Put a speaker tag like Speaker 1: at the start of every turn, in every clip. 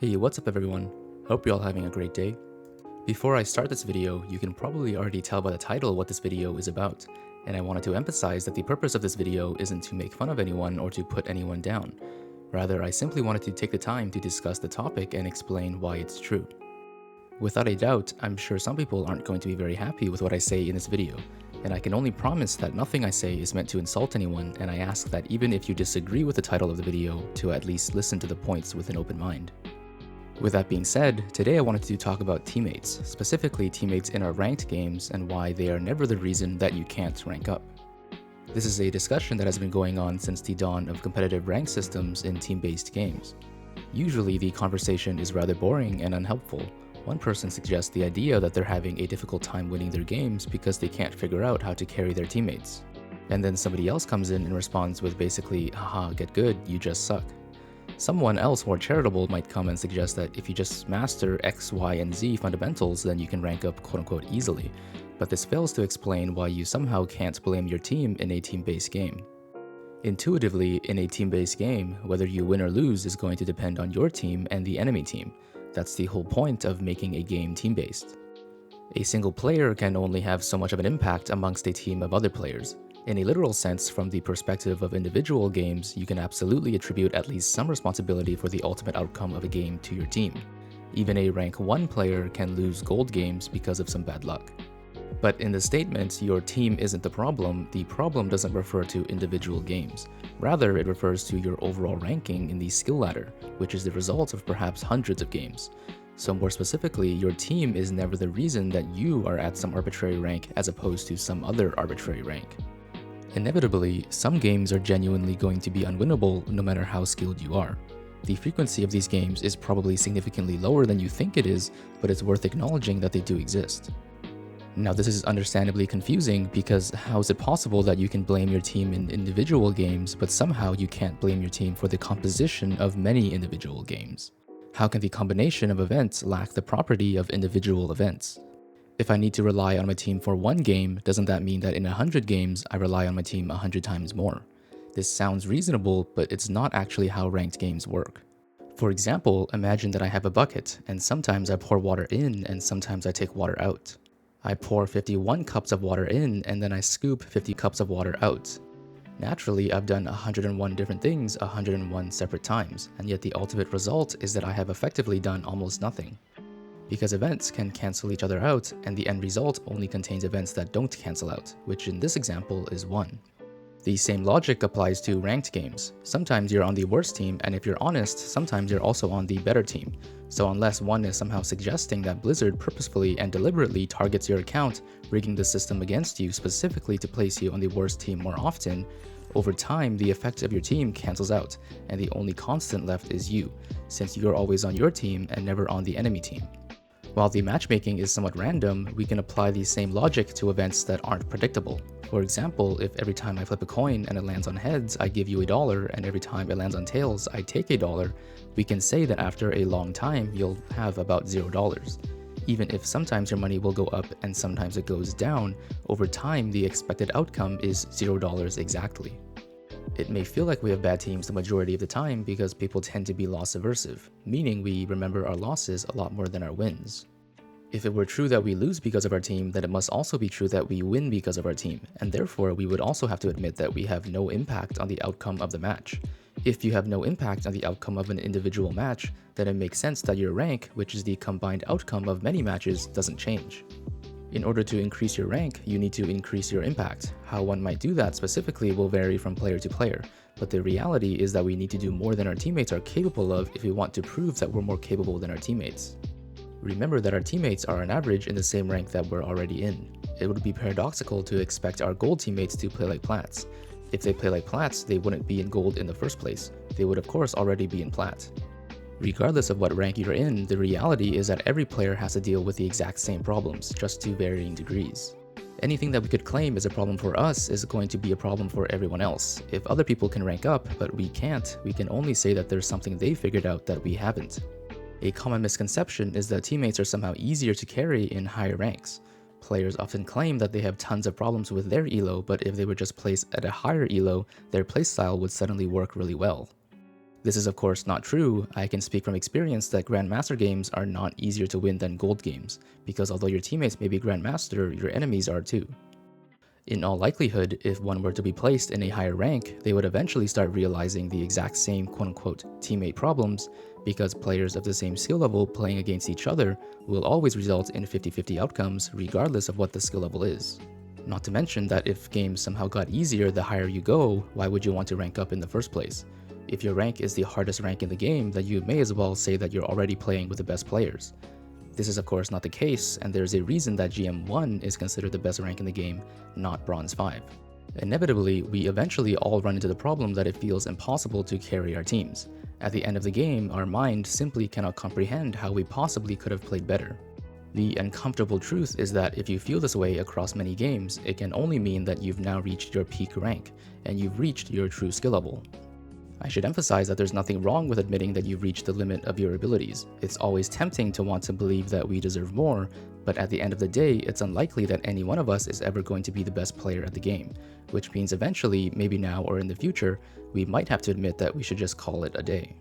Speaker 1: Hey, what's up everyone? Hope you're all having a great day. Before I start this video, you can probably already tell by the title what this video is about, and I wanted to emphasize that the purpose of this video isn't to make fun of anyone or to put anyone down. Rather, I simply wanted to take the time to discuss the topic and explain why it's true. Without a doubt, I'm sure some people aren't going to be very happy with what I say in this video, and I can only promise that nothing I say is meant to insult anyone, and I ask that even if you disagree with the title of the video, to at least listen to the points with an open mind. With that being said, today I wanted to talk about teammates, specifically teammates in our ranked games and why they are never the reason that you can't rank up. This is a discussion that has been going on since the dawn of competitive rank systems in team-based games. Usually the conversation is rather boring and unhelpful. One person suggests the idea that they're having a difficult time winning their games because they can't figure out how to carry their teammates. And then somebody else comes in and responds with basically, haha, get good, you just suck. Someone else more charitable might come and suggest that if you just master X, Y, and Z fundamentals, then you can rank up quote-unquote easily, but this fails to explain why you somehow can't blame your team in a team-based game. Intuitively, in a team-based game, whether you win or lose is going to depend on your team and the enemy team. That's the whole point of making a game team-based. A single player can only have so much of an impact amongst a team of other players. In a literal sense, from the perspective of individual games, you can absolutely attribute at least some responsibility for the ultimate outcome of a game to your team. Even a rank 1 player can lose gold games because of some bad luck. But in the statement, your team isn't the problem doesn't refer to individual games. Rather, it refers to your overall ranking in the skill ladder, which is the result of perhaps hundreds of games. So more specifically, your team is never the reason that you are at some arbitrary rank as opposed to some other arbitrary rank. Inevitably, some games are genuinely going to be unwinnable no matter how skilled you are. The frequency of these games is probably significantly lower than you think it is, but it's worth acknowledging that they do exist. Now this is understandably confusing because how is it possible that you can blame your team in individual games, but somehow you can't blame your team for the composition of many individual games? How can the combination of events lack the property of individual events? If I need to rely on my team for one game, doesn't that mean that in 100 games, I rely on my team 100 times more? This sounds reasonable, but it's not actually how ranked games work. For example, imagine that I have a bucket, and sometimes I pour water in, and sometimes I take water out. I pour 51 cups of water in, and then I scoop 50 cups of water out. Naturally, I've done 101 different things 101 separate times, and yet the ultimate result is that I have effectively done almost nothing. Because events can cancel each other out, and the end result only contains events that don't cancel out, which in this example is 1. The same logic applies to ranked games. Sometimes you're on the worst team, and if you're honest, sometimes you're also on the better team. So unless one is somehow suggesting that Blizzard purposefully and deliberately targets your account, rigging the system against you specifically to place you on the worst team more often, over time the effect of your team cancels out, and the only constant left is you, since you're always on your team and never on the enemy team. While the matchmaking is somewhat random, we can apply the same logic to events that aren't predictable. For example, if every time I flip a coin and it lands on heads, I give you $1, and every time it lands on tails, I take $1, we can say that after a long time, you'll have about $0. Even if sometimes your money will go up and sometimes it goes down, over time the expected outcome is $0 exactly. It may feel like we have bad teams the majority of the time because people tend to be loss aversive, meaning we remember our losses a lot more than our wins. If it were true that we lose because of our team, then it must also be true that we win because of our team, and therefore we would also have to admit that we have no impact on the outcome of the match. If you have no impact on the outcome of an individual match, then it makes sense that your rank, which is the combined outcome of many matches, doesn't change. In order to increase your rank, you need to increase your impact. How one might do that specifically will vary from player to player, but the reality is that we need to do more than our teammates are capable of if we want to prove that we're more capable than our teammates. Remember that our teammates are on average in the same rank that we're already in. It would be paradoxical to expect our gold teammates to play like plats. If they play like plats, they wouldn't be in gold in the first place. They would of course already be in plat. Regardless of what rank you're in, the reality is that every player has to deal with the exact same problems, just to varying degrees. Anything that we could claim is a problem for us is going to be a problem for everyone else. If other people can rank up, but we can't, we can only say that there's something they figured out that we haven't. A common misconception is that teammates are somehow easier to carry in higher ranks. Players often claim that they have tons of problems with their elo, but if they were just placed at a higher elo, their playstyle would suddenly work really well. This is of course not true. I can speak from experience that Grandmaster games are not easier to win than Gold games, because although your teammates may be Grandmaster, your enemies are too. In all likelihood, if one were to be placed in a higher rank, they would eventually start realizing the exact same quote-unquote teammate problems, because players of the same skill level playing against each other will always result in 50-50 outcomes regardless of what the skill level is. Not to mention that if games somehow got easier the higher you go, why would you want to rank up in the first place? If your rank is the hardest rank in the game, then you may as well say that you're already playing with the best players. This is of course not the case, and there's a reason that GM1 is considered the best rank in the game, not Bronze 5. Inevitably, we eventually all run into the problem that it feels impossible to carry our teams. At the end of the game, our mind simply cannot comprehend how we possibly could have played better. The uncomfortable truth is that if you feel this way across many games, it can only mean that you've now reached your peak rank, and you've reached your true skill level. I should emphasize that there's nothing wrong with admitting that you've reached the limit of your abilities. It's always tempting to want to believe that we deserve more, but at the end of the day, it's unlikely that any one of us is ever going to be the best player at the game, which means eventually, maybe now or in the future, we might have to admit that we should just call it a day.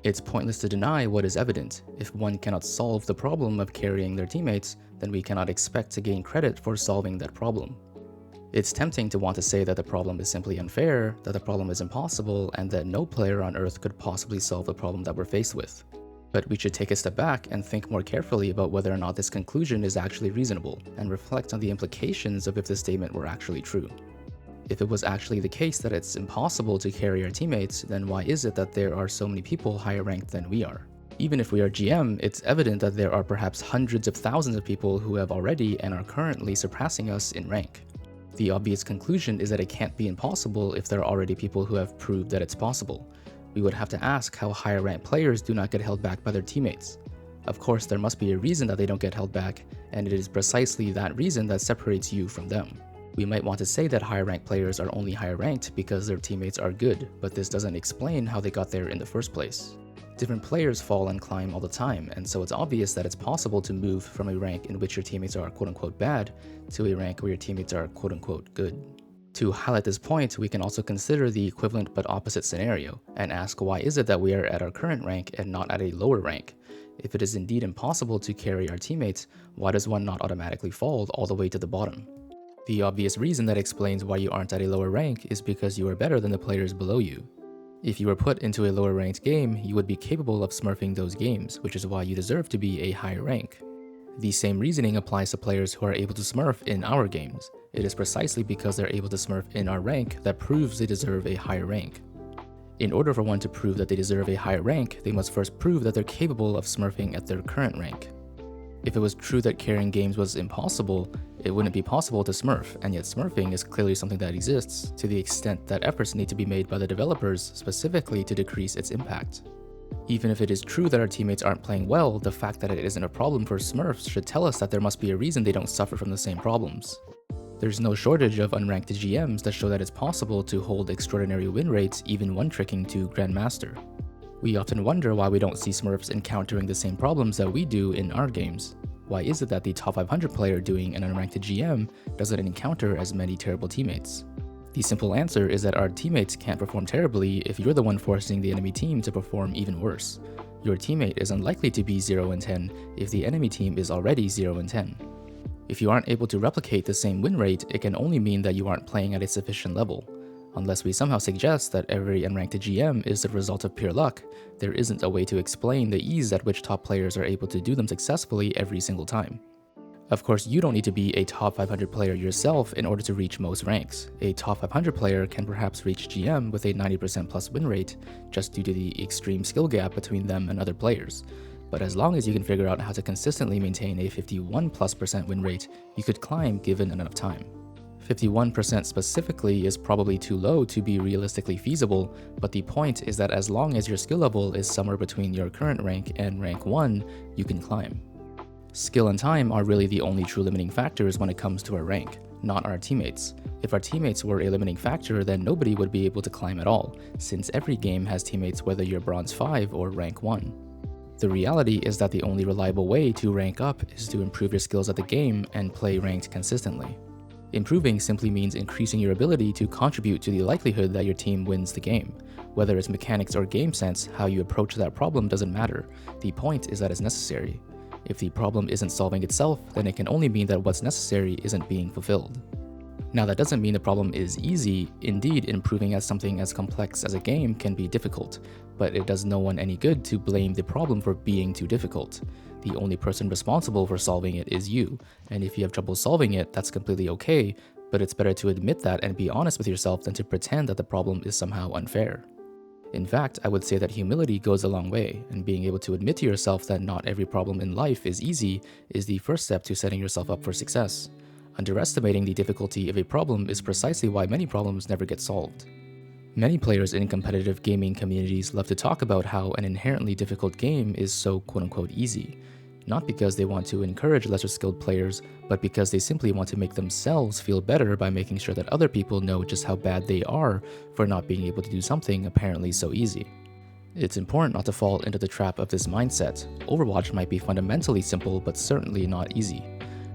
Speaker 1: It's pointless to deny what is evident. If one cannot solve the problem of carrying their teammates, then we cannot expect to gain credit for solving that problem. It's tempting to want to say that the problem is simply unfair, that the problem is impossible, and that no player on Earth could possibly solve the problem that we're faced with. But we should take a step back and think more carefully about whether or not this conclusion is actually reasonable, and reflect on the implications of if this statement were actually true. If it was actually the case that it's impossible to carry our teammates, then why is it that there are so many people higher ranked than we are? Even if we are GM, it's evident that there are perhaps hundreds of thousands of people who have already and are currently surpassing us in rank. The obvious conclusion is that it can't be impossible if there are already people who have proved that it's possible. We would have to ask how higher ranked players do not get held back by their teammates. Of course, there must be a reason that they don't get held back, and it is precisely that reason that separates you from them. We might want to say that higher ranked players are only higher ranked because their teammates are good, but this doesn't explain how they got there in the first place. Different players fall and climb all the time, and so it's obvious that it's possible to move from a rank in which your teammates are quote-unquote bad to a rank where your teammates are quote-unquote good. To highlight this point, we can also consider the equivalent but opposite scenario, and ask why is it that we are at our current rank and not at a lower rank? If it is indeed impossible to carry our teammates, why does one not automatically fall all the way to the bottom? The obvious reason that explains why you aren't at a lower rank is because you are better than the players below you. If you were put into a lower ranked game, you would be capable of smurfing those games, which is why you deserve to be a higher rank. The same reasoning applies to players who are able to smurf in our games. It is precisely because they're able to smurf in our rank that proves they deserve a higher rank. In order for one to prove that they deserve a higher rank, they must first prove that they're capable of smurfing at their current rank. If it was true that carrying games was impossible, it wouldn't be possible to smurf, and yet smurfing is clearly something that exists, to the extent that efforts need to be made by the developers specifically to decrease its impact. Even if it is true that our teammates aren't playing well, the fact that it isn't a problem for smurfs should tell us that there must be a reason they don't suffer from the same problems. There's no shortage of unranked GMs that show that it's possible to hold extraordinary win rates even one-tricking to Grandmaster. We often wonder why we don't see smurfs encountering the same problems that we do in our games. Why is it that the top 500 player doing an unranked GM doesn't encounter as many terrible teammates? The simple answer is that our teammates can't perform terribly if you're the one forcing the enemy team to perform even worse. Your teammate is unlikely to be 0-10 if the enemy team is already 0-10. If you aren't able to replicate the same win rate, it can only mean that you aren't playing at a sufficient level. Unless we somehow suggest that every unranked GM is the result of pure luck, there isn't a way to explain the ease at which top players are able to do them successfully every single time. Of course, you don't need to be a top 500 player yourself in order to reach most ranks. A top 500 player can perhaps reach GM with a 90% plus win rate, just due to the extreme skill gap between them and other players. But as long as you can figure out how to consistently maintain a 51% win rate, you could climb given enough time. 51% specifically is probably too low to be realistically feasible, but the point is that as long as your skill level is somewhere between your current rank and rank 1, you can climb. Skill and time are really the only true limiting factors when it comes to our rank, not our teammates. If our teammates were a limiting factor, then nobody would be able to climb at all, since every game has teammates whether you're bronze 5 or rank 1. The reality is that the only reliable way to rank up is to improve your skills at the game and play ranked consistently. Improving simply means increasing your ability to contribute to the likelihood that your team wins the game. Whether it's mechanics or game sense, how you approach that problem doesn't matter. The point is that it's necessary. If the problem isn't solving itself, then it can only mean that what's necessary isn't being fulfilled. Now, that doesn't mean the problem is easy. Indeed, improving at something as complex as a game can be difficult, but it does no one any good to blame the problem for being too difficult. The only person responsible for solving it is you, and if you have trouble solving it, that's completely okay, but it's better to admit that and be honest with yourself than to pretend that the problem is somehow unfair. In fact, I would say that humility goes a long way, and being able to admit to yourself that not every problem in life is easy is the first step to setting yourself up for success. Underestimating the difficulty of a problem is precisely why many problems never get solved. Many players in competitive gaming communities love to talk about how an inherently difficult game is so quote-unquote easy, not because they want to encourage lesser skilled players, but because they simply want to make themselves feel better by making sure that other people know just how bad they are for not being able to do something apparently so easy. It's important not to fall into the trap of this mindset. Overwatch might be fundamentally simple, but certainly not easy.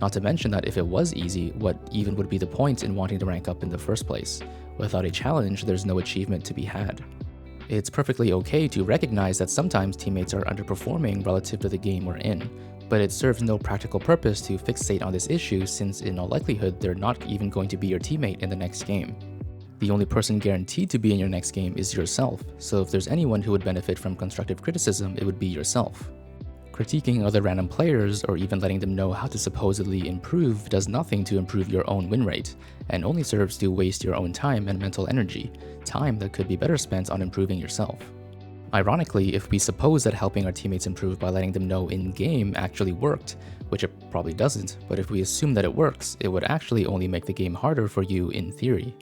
Speaker 1: Not to mention that if it was easy, what even would be the point in wanting to rank up in the first place? Without a challenge, there's no achievement to be had. It's perfectly okay to recognize that sometimes teammates are underperforming relative to the game we're in, but it serves no practical purpose to fixate on this issue since in all likelihood they're not even going to be your teammate in the next game. The only person guaranteed to be in your next game is yourself, so if there's anyone who would benefit from constructive criticism, it would be yourself. Critiquing other random players or even letting them know how to supposedly improve does nothing to improve your own win rate, and only serves to waste your own time and mental energy, time that could be better spent on improving yourself. Ironically, if we suppose that helping our teammates improve by letting them know in-game actually worked, which it probably doesn't, but if we assume that it works, it would actually only make the game harder for you in theory.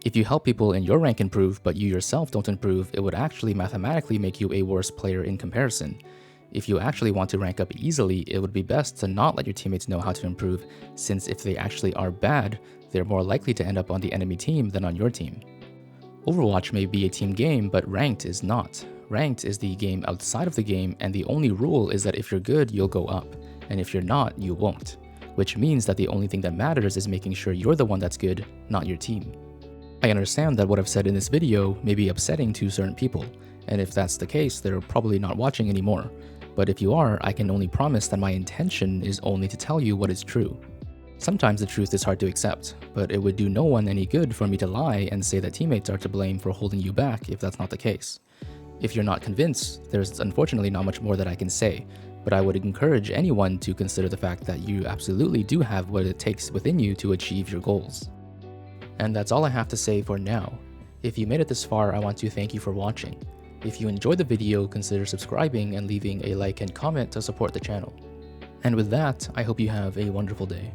Speaker 1: If you help people in your rank improve but you yourself don't improve, it would actually mathematically make you a worse player in comparison. If you actually want to rank up easily, it would be best to not let your teammates know how to improve, since if they actually are bad, they're more likely to end up on the enemy team than on your team. Overwatch may be a team game, but ranked is not. Ranked is the game outside of the game, and the only rule is that if you're good, you'll go up, and if you're not, you won't. Which means that the only thing that matters is making sure you're the one that's good, not your team. I understand that what I've said in this video may be upsetting to certain people, and if that's the case, they're probably not watching anymore. But if you are, I can only promise that my intention is only to tell you what is true. Sometimes the truth is hard to accept, but it would do no one any good for me to lie and say that teammates are to blame for holding you back if that's not the case. If you're not convinced, there's unfortunately not much more that I can say, but I would encourage anyone to consider the fact that you absolutely do have what it takes within you to achieve your goals. And that's all I have to say for now. If you made it this far, I want to thank you for watching. If you enjoyed the video, consider subscribing and leaving a like and comment to support the channel. And with that, I hope you have a wonderful day.